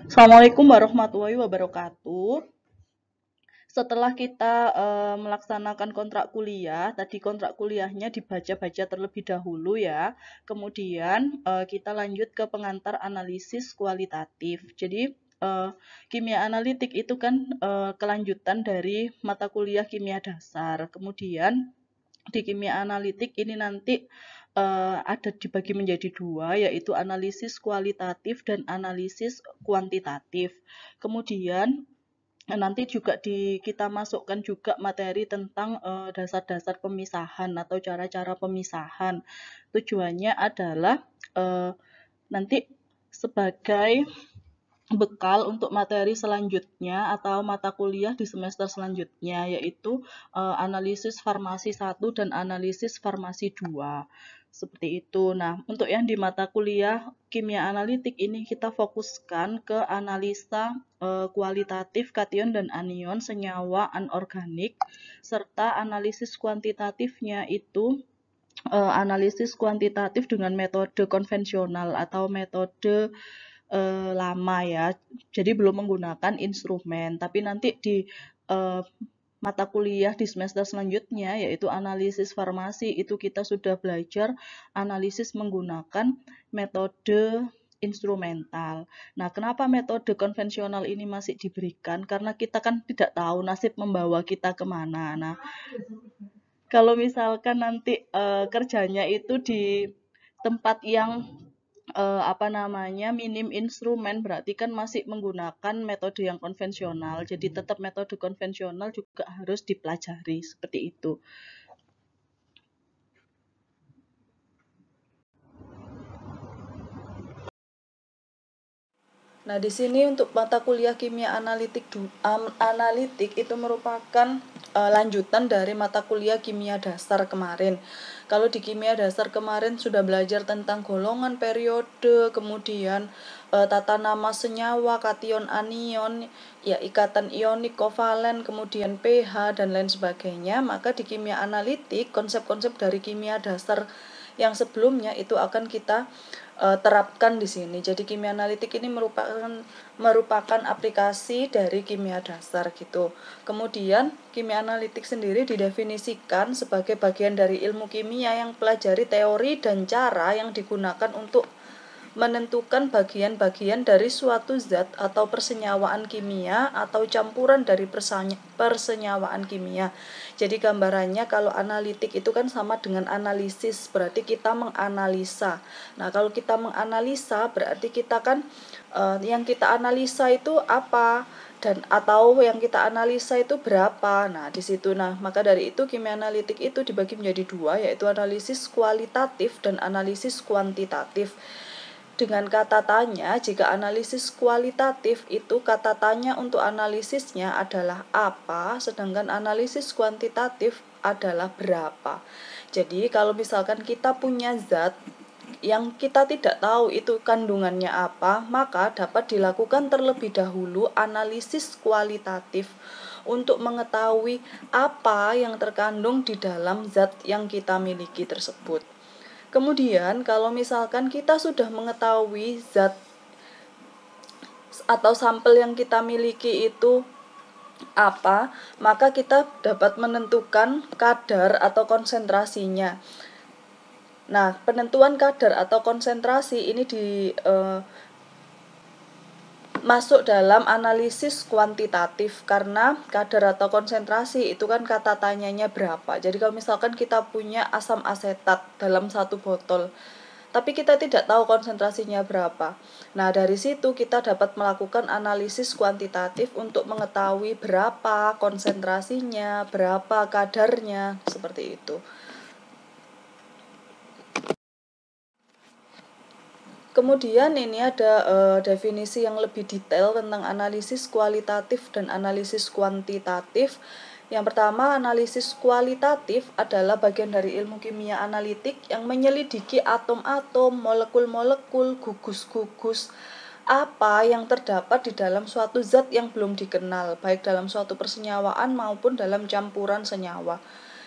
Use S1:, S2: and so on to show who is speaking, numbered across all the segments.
S1: Assalamualaikum warahmatullahi wabarakatuh. Setelah kita melaksanakan kontrak kuliah, tadi kontrak kuliahnya dibaca-baca terlebih dahulu ya. Kemudian kita lanjut ke pengantar analisis kualitatif. Jadi kimia analitik itu kan kelanjutan dari mata kuliah kimia dasar. Kemudian di kimia analitik ini nanti ada dibagi menjadi dua, yaitu analisis kualitatif dan analisis kuantitatif. Kemudian nanti juga kita masukkan juga materi tentang dasar-dasar pemisahan atau cara-cara pemisahan. Tujuannya adalah nanti sebagai bekal untuk materi selanjutnya atau mata kuliah di semester selanjutnya, yaitu analisis farmasi 1 dan analisis farmasi 2. Seperti itu. Nah, untuk yang di mata kuliah kimia analitik ini kita fokuskan ke analisa kualitatif kation dan anion senyawa anorganik, serta analisis kuantitatifnya itu analisis kuantitatif dengan metode konvensional atau metode lama ya. Jadi belum menggunakan instrumen, tapi nanti di mata kuliah di semester selanjutnya yaitu analisis farmasi itu kita sudah belajar analisis menggunakan metode instrumental. Nah, kenapa metode konvensional ini masih diberikan? Karena kita kan tidak tahu nasib membawa kita kemana. Nah, kalau misalkan nanti kerjanya itu di tempat yang apa namanya minim instrumen, berarti kan masih menggunakan metode yang konvensional. Jadi tetap metode konvensional juga harus dipelajari seperti itu. Nah, di sini untuk mata kuliah kimia analitik itu merupakan lanjutan dari mata kuliah kimia dasar kemarin. Kalau di kimia dasar kemarin sudah belajar tentang golongan periode, kemudian tata nama senyawa, kation anion, ya ikatan ionik, kovalen, kemudian pH dan lain sebagainya, maka di kimia analitik konsep-konsep dari kimia dasar yang sebelumnya itu akan kita terapkan di sini. Jadi kimia analitik ini merupakan aplikasi dari kimia dasar gitu. Kemudian kimia analitik sendiri didefinisikan sebagai bagian dari ilmu kimia yang pelajari teori dan cara yang digunakan untuk menentukan bagian-bagian dari suatu zat atau persenyawaan kimia atau campuran dari persenyawaan kimia. Jadi gambarannya kalau analitik itu kan sama dengan analisis, berarti kita menganalisa. Nah, kalau kita menganalisa berarti kita kan yang kita analisa itu apa dan atau yang kita analisa itu berapa. Nah, di situ maka dari itu kimia analitik itu dibagi menjadi dua, yaitu analisis kualitatif dan analisis kuantitatif. Dengan kata tanya, jika analisis kualitatif itu kata tanya untuk analisisnya adalah apa, sedangkan analisis kuantitatif adalah berapa. Jadi kalau misalkan kita punya zat yang kita tidak tahu itu kandungannya apa, maka dapat dilakukan terlebih dahulu analisis kualitatif untuk mengetahui apa yang terkandung di dalam zat yang kita miliki tersebut. Kemudian kalau misalkan kita sudah mengetahui zat atau sampel yang kita miliki itu apa, maka kita dapat menentukan kadar atau konsentrasinya. Nah, penentuan kadar atau konsentrasi ini masuk dalam analisis kuantitatif karena kadar atau konsentrasi itu kan kata tanyanya berapa. Jadi kalau misalkan kita punya asam asetat dalam satu botol, tapi kita tidak tahu konsentrasinya berapa. Nah, dari situ kita dapat melakukan analisis kuantitatif untuk mengetahui berapa konsentrasinya, berapa kadarnya, seperti itu. Kemudian ini ada definisi yang lebih detail tentang analisis kualitatif dan analisis kuantitatif. Yang pertama, analisis kualitatif adalah bagian dari ilmu kimia analitik yang menyelidiki atom-atom, molekul-molekul, gugus-gugus apa yang terdapat di dalam suatu zat yang belum dikenal, baik dalam suatu persenyawaan maupun dalam campuran senyawa.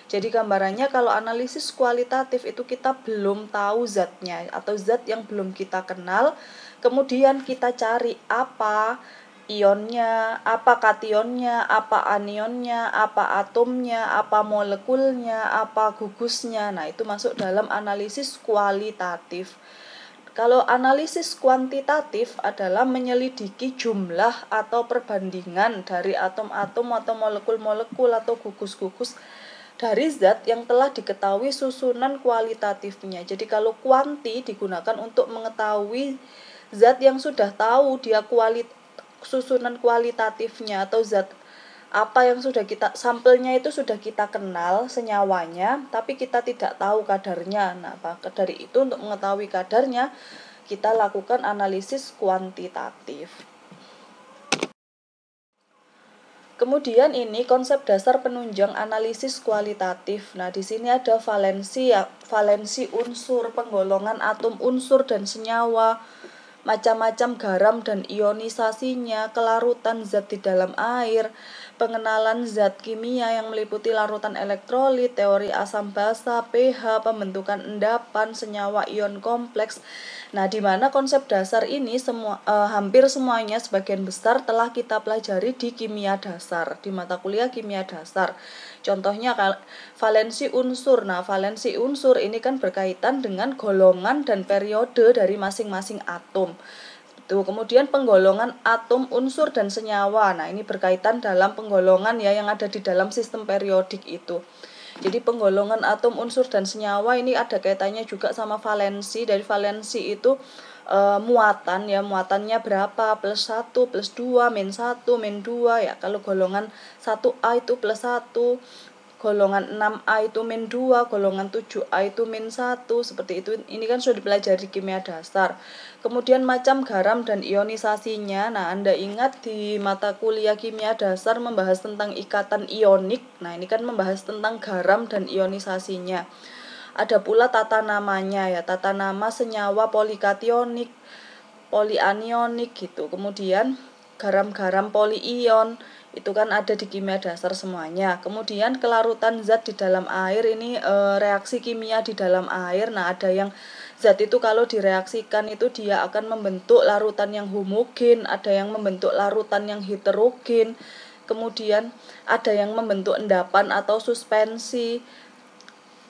S1: Jadi gambarannya kalau analisis kualitatif itu kita belum tahu zatnya atau zat yang belum kita kenal, Kemudian kita cari apa ionnya, apa kationnya, apa anionnya, apa atomnya, apa molekulnya, apa gugusnya. Nah, itu masuk dalam analisis kualitatif. Kalau analisis kuantitatif adalah menyelidiki jumlah atau perbandingan dari atom-atom atau molekul-molekul atau gugus-gugus dari zat yang telah diketahui susunan kualitatifnya. Jadi kalau kuanti digunakan untuk mengetahui zat yang sudah tahu dia susunan kualitatifnya, atau zat apa yang sudah kita sampelnya itu sudah kita kenal senyawanya tapi kita tidak tahu kadarnya. Nah, maka dari itu untuk mengetahui kadarnya kita lakukan analisis kuantitatif. Kemudian ini konsep dasar penunjang analisis kualitatif. Nah, di sini ada valensi unsur, penggolongan atom unsur dan senyawa, macam-macam garam dan ionisasinya, kelarutan zat di dalam air, pengenalan zat kimia yang meliputi larutan elektrolit, teori asam basa, pH, pembentukan endapan, senyawa ion kompleks. Nah, di mana konsep dasar ini hampir semuanya sebagian besar telah kita pelajari di kimia dasar, di mata kuliah kimia dasar. Contohnya valensi unsur. Nah, valensi unsur ini kan berkaitan dengan golongan dan periode dari masing-masing atom. Kemudian penggolongan atom, unsur, dan senyawa. Nah, ini berkaitan dalam penggolongan ya yang ada di dalam sistem periodik itu. Jadi penggolongan atom, unsur, dan senyawa ini ada kaitannya juga sama valensi. Dari valensi itu muatan ya, muatannya berapa, plus 1, plus 2, min 1, min 2 ya. Kalau golongan 1A itu plus 1, golongan 6A itu min 2, golongan 7A itu min 1, seperti itu. Ini kan sudah dipelajari kimia dasar. Kemudian macam garam dan ionisasinya. Nah, Anda ingat di mata kuliah kimia dasar membahas tentang ikatan ionik. Nah, ini kan membahas tentang garam dan ionisasinya. Ada pula tata namanya ya, tata nama senyawa polikationik, polianionik gitu. Kemudian garam-garam poliion itu kan ada di kimia dasar semuanya. Kemudian kelarutan zat di dalam air, ini reaksi kimia di dalam air. Nah, ada yang zat itu kalau direaksikan itu dia akan membentuk larutan yang homogen, ada yang membentuk larutan yang heterogen. Kemudian ada yang membentuk endapan atau suspensi.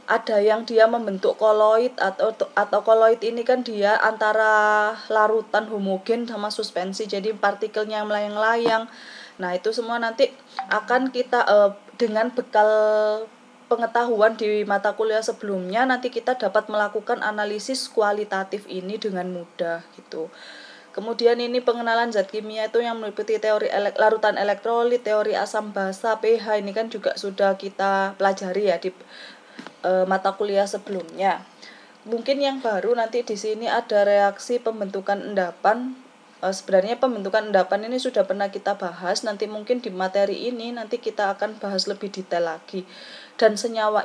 S1: Ada yang dia membentuk koloid, atau koloid ini kan dia antara larutan homogen sama suspensi, jadi partikelnya melayang-layang. Nah, itu semua nanti akan kita dengan bekal pengetahuan di mata kuliah sebelumnya, nanti kita dapat melakukan analisis kualitatif ini dengan mudah gitu. Kemudian ini pengenalan zat kimia itu yang meliputi teori larutan elektrolit, teori asam basa, pH, ini kan juga sudah kita pelajari ya di mata kuliah sebelumnya. Mungkin yang baru nanti di sini ada reaksi pembentukan endapan. Sebenarnya pembentukan endapan ini sudah pernah kita bahas, nanti mungkin di materi ini nanti kita akan bahas lebih detail lagi. Dan senyawa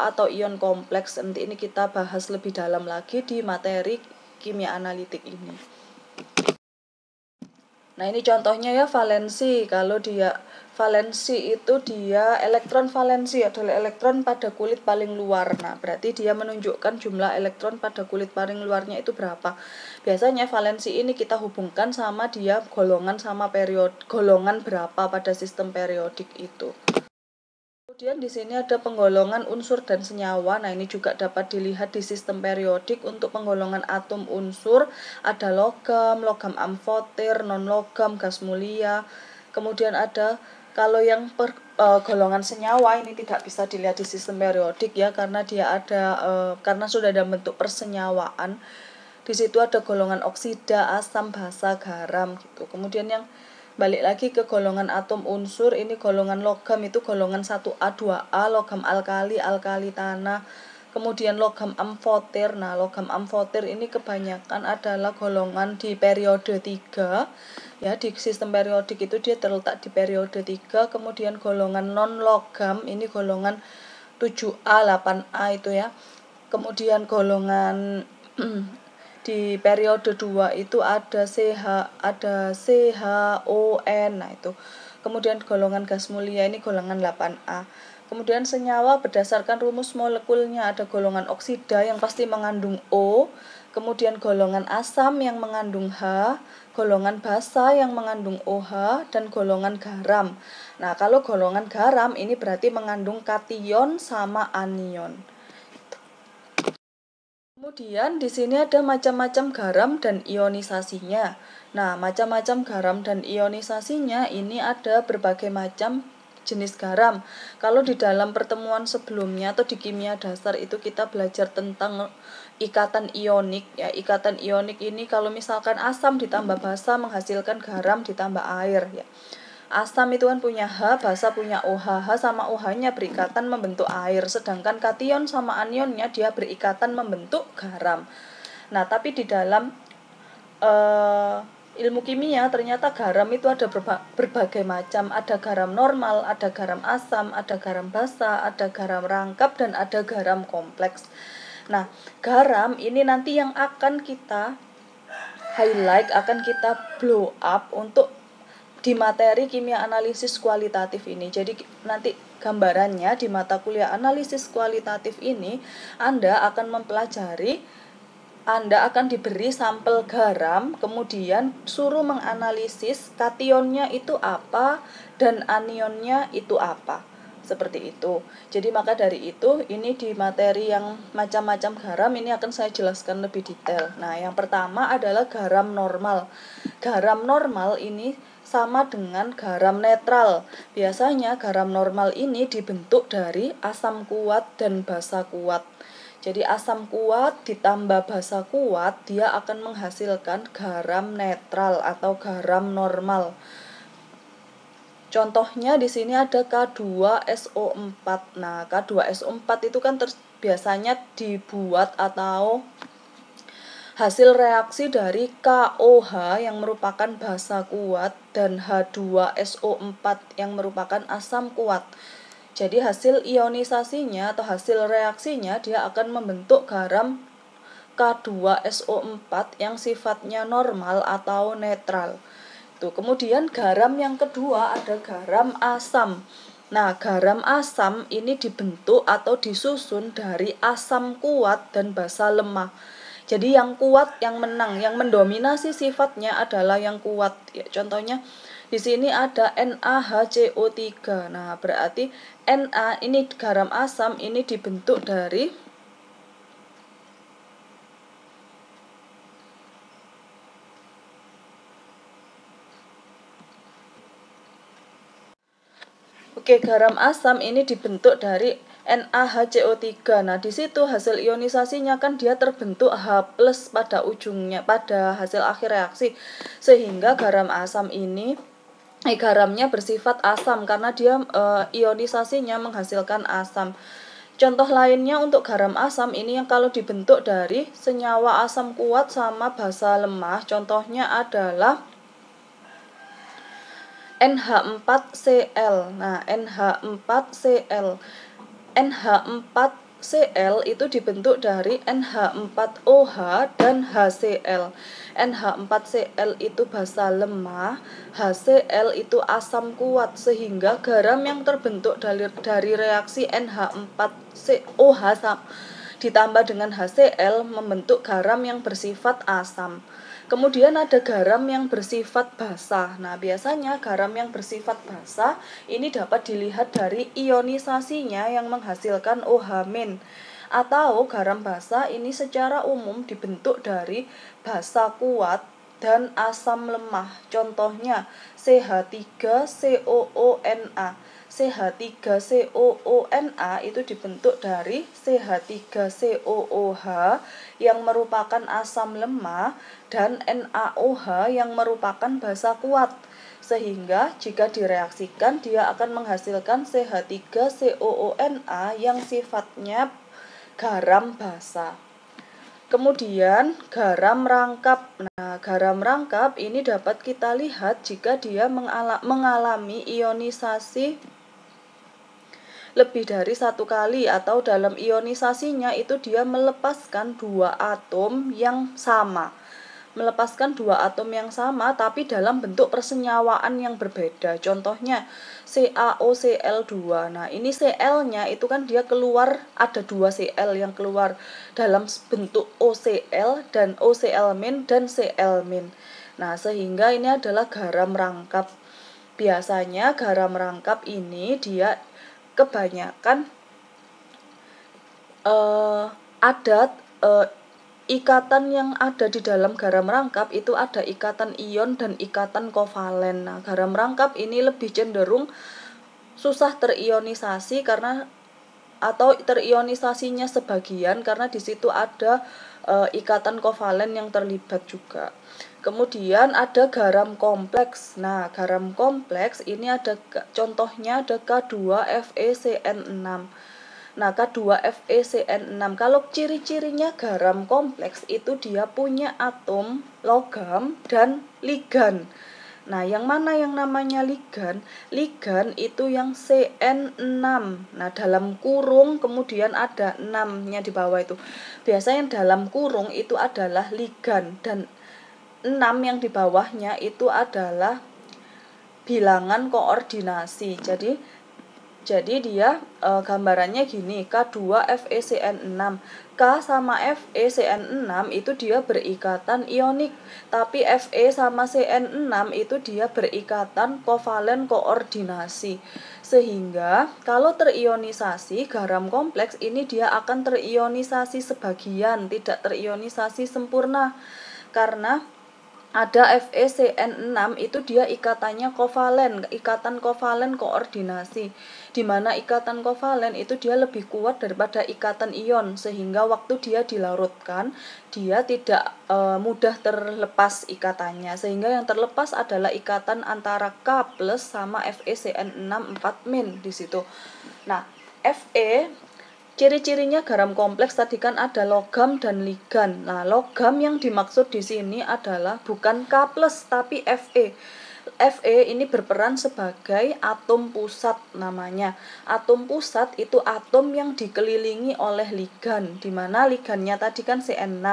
S1: atau ion kompleks, nanti ini kita bahas lebih dalam lagi di materi kimia analitik ini. Nah, ini contohnya ya valensi. Kalau dia valensi itu dia elektron valensi adalah elektron pada kulit paling luar. Nah, berarti dia menunjukkan jumlah elektron pada kulit paling luarnya itu berapa. Biasanya valensi ini kita hubungkan sama dia golongan sama golongan berapa pada sistem periodik itu. Kemudian di sini ada penggolongan unsur dan senyawa. Nah, ini juga dapat dilihat di sistem periodik. Untuk penggolongan atom unsur ada logam, logam amfoter, non logam, gas mulia. Kemudian ada kalau yang golongan senyawa ini tidak bisa dilihat di sistem periodik ya, karena dia ada karena sudah ada bentuk persenyawaan. Di situ ada golongan oksida, asam, basa, garam gitu. Kemudian yang balik lagi ke golongan atom unsur, ini golongan logam itu golongan 1A, 2A, logam alkali, alkali tanah. Kemudian logam amfoter. Nah, logam amfoter ini kebanyakan adalah golongan di periode 3. Ya, di sistem periodik itu dia terletak di periode 3. Kemudian golongan non logam ini golongan 7A, 8A itu ya. Kemudian golongan di periode 2 itu ada CHON. Nah, itu. Kemudian golongan gas mulia ini golongan 8A. Kemudian senyawa berdasarkan rumus molekulnya ada golongan oksida yang pasti mengandung O. Kemudian golongan asam yang mengandung H, golongan basa yang mengandung OH, dan golongan garam. Nah, kalau golongan garam ini berarti mengandung kation sama anion. Kemudian di sini ada macam-macam garam dan ionisasinya. Nah, macam-macam garam dan ionisasinya ini ada berbagai macam jenis garam. Kalau di dalam pertemuan sebelumnya atau di kimia dasar itu kita belajar tentang ikatan ionik ya. Ikatan ionik ini kalau misalkan asam ditambah basa menghasilkan garam ditambah air ya. Asam itu kan punya H, basa punya OH. H sama OH-nya berikatan membentuk air, sedangkan kation sama anionnya dia berikatan membentuk garam. Nah, tapi di dalam ilmu kimia ternyata garam itu ada berbagai macam. Ada garam normal, ada garam asam, ada garam basa, ada garam rangkap, dan ada garam kompleks. Nah, garam ini nanti yang akan kita highlight, akan kita blow up untuk di materi kimia analisis kualitatif ini. Jadi nanti gambarannya di mata kuliah analisis kualitatif ini Anda akan mempelajari, Anda akan diberi sampel garam, kemudian suruh menganalisis kationnya itu apa dan anionnya itu apa. Seperti itu. Jadi maka dari itu ini di materi yang macam-macam garam ini akan saya jelaskan lebih detail. Nah, yang pertama adalah garam normal. Garam normal ini sama dengan garam netral. Biasanya garam normal ini dibentuk dari asam kuat dan basa kuat. Jadi asam kuat ditambah basa kuat, dia akan menghasilkan garam netral atau garam normal. Contohnya di sini ada K2SO4. Nah, K2SO4 itu kan biasanya dibuat atau hasil reaksi dari KOH yang merupakan basa kuat dan H2SO4 yang merupakan asam kuat. Jadi hasil ionisasinya atau hasil reaksinya dia akan membentuk garam K2SO4 yang sifatnya normal atau netral. Tuh, kemudian garam yang kedua ada garam asam. Nah, garam asam ini dibentuk atau disusun dari asam kuat dan basa lemah. Jadi yang kuat yang menang, yang mendominasi sifatnya adalah yang kuat. Ya, contohnya di sini ada NaHCO3. Nah, berarti Na ini garam asam ini dibentuk dari garam asam ini dibentuk dari NaHCO3. Nah, di situ hasil ionisasinya kan dia terbentuk H+ pada ujungnya, pada hasil akhir reaksi. Sehingga garam asam ini garamnya bersifat asam karena dia ionisasinya menghasilkan asam. Contoh lainnya untuk garam asam ini yang kalau dibentuk dari senyawa asam kuat sama basa lemah, contohnya adalah NH4Cl. Nah, NH4Cl. NH4Cl itu dibentuk dari NH4OH dan HCl. NH4Cl itu basa lemah, HCl itu asam kuat, sehingga garam yang terbentuk dari reaksi NH4OH ditambah dengan HCl membentuk garam yang bersifat asam. Kemudian ada garam yang bersifat basa. Nah, biasanya garam yang bersifat basa ini dapat dilihat dari ionisasinya yang menghasilkan OH-. Atau garam basa ini secara umum dibentuk dari basa kuat dan asam lemah. Contohnya CH3COONA. CH3COONA itu dibentuk dari CH3COOH yang merupakan asam lemah dan NaOH yang merupakan basa kuat. Sehingga jika direaksikan dia akan menghasilkan CH3COONA yang sifatnya garam basa. Kemudian garam rangkap. Nah, garam rangkap ini dapat kita lihat jika dia mengalami ionisasi lebih dari satu kali atau dalam ionisasinya itu dia melepaskan dua atom yang sama. melepaskan dua atom yang sama tapi dalam bentuk persenyawaan yang berbeda. Contohnya CaOCl2. Nah, ini Cl-nya itu kan dia keluar, ada dua Cl yang keluar dalam bentuk OCl dan OCl- dan Cl-. Nah, sehingga ini adalah garam rangkap. Biasanya garam rangkap ini dia kebanyakan ada ikatan yang ada di dalam garam rangkap itu ada ikatan ion dan ikatan kovalen. Nah, garam rangkap ini lebih cenderung susah terionisasi karena atau terionisasinya sebagian karena di situ ada ikatan kovalen yang terlibat juga. Kemudian ada garam kompleks. Nah, garam kompleks ini ada contohnya ada K2FeCN6. Nah, K2FeCN6 kalau ciri-cirinya garam kompleks itu dia punya atom logam dan ligan. Nah, yang mana yang namanya ligan? Ligan itu yang CN6. Nah, dalam kurung kemudian ada 6-nya di bawah itu. Biasanya yang dalam kurung itu adalah ligan dan 6 yang di bawahnya itu adalah bilangan koordinasi. Jadi dia gambarannya gini, K2FeCN6. K sama FeCN6 itu dia berikatan ionik, tapi Fe sama Cn6 itu dia berikatan kovalen koordinasi. Sehingga kalau terionisasi garam kompleks ini dia akan terionisasi sebagian, tidak terionisasi sempurna. Karena ada FeCN6 itu dia ikatannya kovalen, ikatan kovalen koordinasi, di mana ikatan kovalen itu dia lebih kuat daripada ikatan ion, sehingga waktu dia dilarutkan dia tidak mudah terlepas ikatannya, sehingga yang terlepas adalah ikatan antara K plus sama FeCN6 4- di situ. Nah, Fe ciri-cirinya garam kompleks tadi kan ada logam dan ligan. Nah, logam yang dimaksud di sini adalah bukan K+, tapi Fe. Fe ini berperan sebagai atom pusat namanya. Atom pusat itu atom yang dikelilingi oleh ligan, di mana ligannya tadi kan Cn6.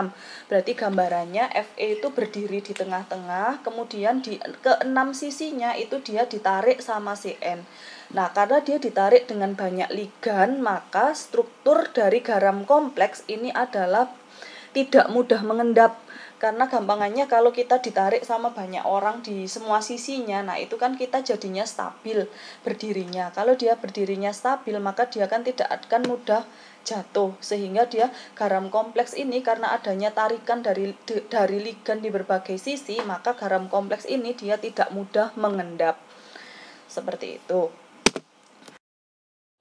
S1: Berarti gambarannya Fe itu berdiri di tengah-tengah, kemudian di keenam sisinya itu dia ditarik sama Cn. Nah, karena dia ditarik dengan banyak ligan, maka struktur dari garam kompleks ini adalah tidak mudah mengendap. Karena gampangannya kalau kita ditarik sama banyak orang di semua sisinya, nah itu kan kita jadinya stabil berdirinya. Kalau dia berdirinya stabil, maka dia kan tidak akan mudah jatuh. Sehingga dia garam kompleks ini karena adanya tarikan dari ligan di berbagai sisi, maka garam kompleks ini dia tidak mudah mengendap. Seperti itu.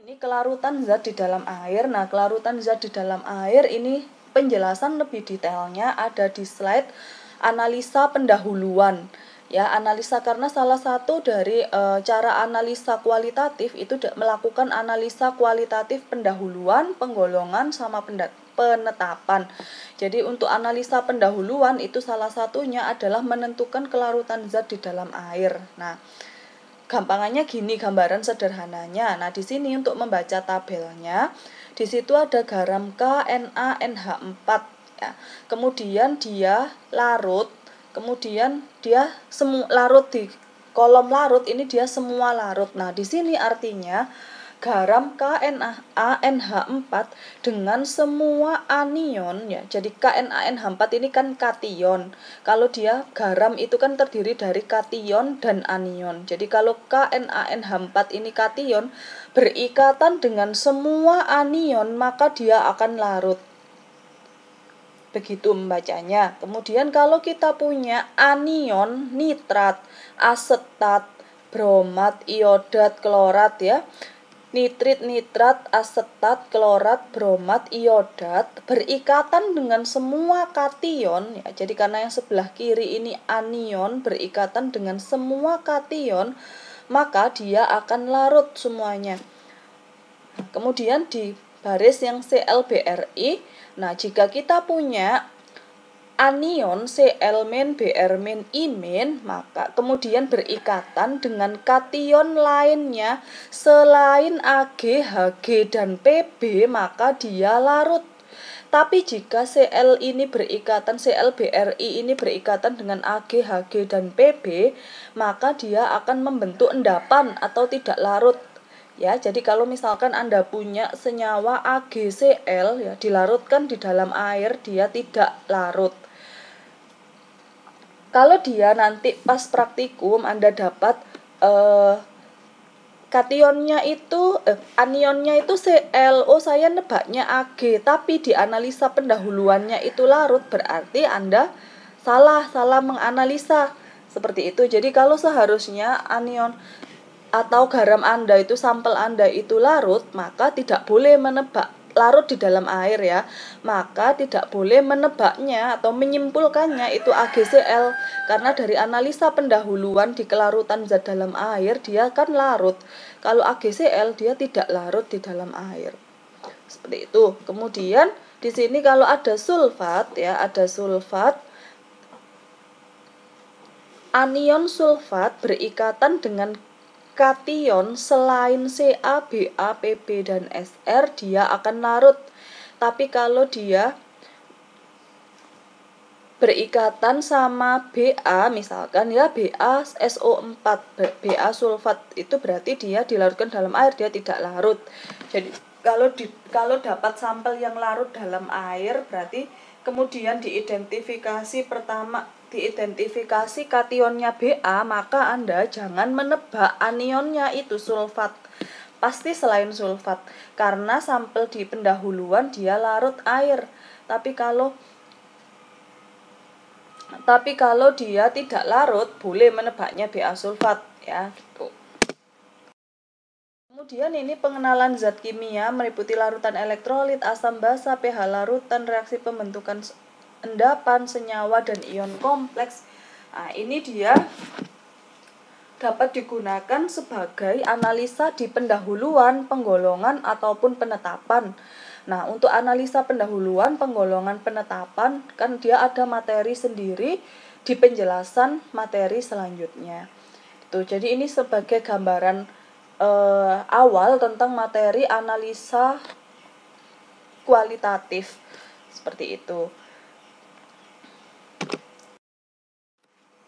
S1: Ini kelarutan zat di dalam air. Nah, kelarutan zat di dalam air ini penjelasan lebih detailnya ada di slide analisa pendahuluan. Ya, analisa karena salah satu dari cara analisa kualitatif itu melakukan analisa kualitatif pendahuluan, penggolongan sama penetapan. Jadi untuk analisa pendahuluan itu salah satunya adalah menentukan kelarutan zat di dalam air. Nah, gampangannya gini gambaran sederhananya. Nah, di sini untuk membaca tabelnya, di situ ada garam KNaNH4 ya. Kemudian dia larut, kemudian dia larut di kolom larut ini dia semua larut. Nah, di sini artinya garam KNaNH4 dengan semua anion ya. Jadi KNaNH4 ini kan kation. Kalau dia garam itu kan terdiri dari kation dan anion. Jadi kalau KNaNH4 ini kation berikatan dengan semua anion maka dia akan larut. Begitu membacanya. Kemudian kalau kita punya anion nitrat, asetat, bromat, iodat, klorat ya. Nitrit, nitrat, asetat, klorat, bromat, iodat berikatan dengan semua kation ya. Jadi karena yang sebelah kiri ini anion berikatan dengan semua kation, maka dia akan larut semuanya. Nah, kemudian di baris yang ClBr-I, nah jika kita punya anion Cl-, Br-, I-, maka kemudian berikatan dengan kation lainnya selain Ag, Hg, dan Pb, maka dia larut. Tapi jika Cl ini berikatan, ClBr(I) ini berikatan dengan Ag, Hg, dan Pb, maka dia akan membentuk endapan atau tidak larut. Ya, jadi kalau misalkan Anda punya senyawa AgCl ya dilarutkan di dalam air, dia tidak larut. Kalau dia nanti pas praktikum Anda dapat kationnya itu anionnya itu Cl, oh saya nebaknya Ag, tapi di analisa pendahuluannya itu larut, berarti Anda salah menganalisa. Seperti itu. Jadi kalau seharusnya anion atau garam Anda itu, sampel Anda itu larut, maka tidak boleh menebak larut di dalam air ya. Maka tidak boleh menebaknya atau menyimpulkannya itu AgCl, karena dari analisa pendahuluan di kelarutan zat dalam air dia kan larut. Kalau AgCl dia tidak larut di dalam air. Seperti itu. Kemudian di sini kalau ada sulfat ya, ada sulfat. Anion sulfat berikatan dengan kation selain Ca, Ba, Pb, dan Sr, dia akan larut. Tapi kalau dia berikatan sama Ba, misalkan ya BaSO4, Ba sulfat, itu berarti dia dilarutkan dalam air, dia tidak larut. Jadi kalau dapat sampel yang larut dalam air, berarti kemudian diidentifikasi kationnya Ba, maka Anda jangan menebak anionnya itu sulfat. Pasti selain sulfat, karena sampel di pendahuluan dia larut air. Tapi kalau dia tidak larut, boleh menebaknya Ba sulfat ya, gitu. Kemudian ini pengenalan zat kimia meliputi larutan elektrolit, asam basa, pH larutan, reaksi pembentukan endapan, senyawa, dan ion kompleks. Nah, ini dia dapat digunakan sebagai analisa di pendahuluan, penggolongan, ataupun penetapan. Nah, untuk analisa pendahuluan, penggolongan, penetapan, kan dia ada materi sendiri di penjelasan materi selanjutnya. Jadi ini sebagai gambaran awal tentang materi analisa kualitatif. Seperti itu.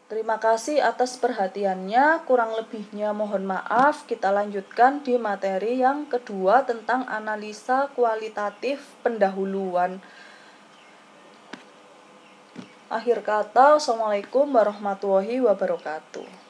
S1: Terima kasih atas perhatiannya, kurang lebihnya mohon maaf. Kita lanjutkan di materi yang kedua tentang analisa kualitatif pendahuluan. Akhir kata, Assalamualaikum warahmatullahi wabarakatuh.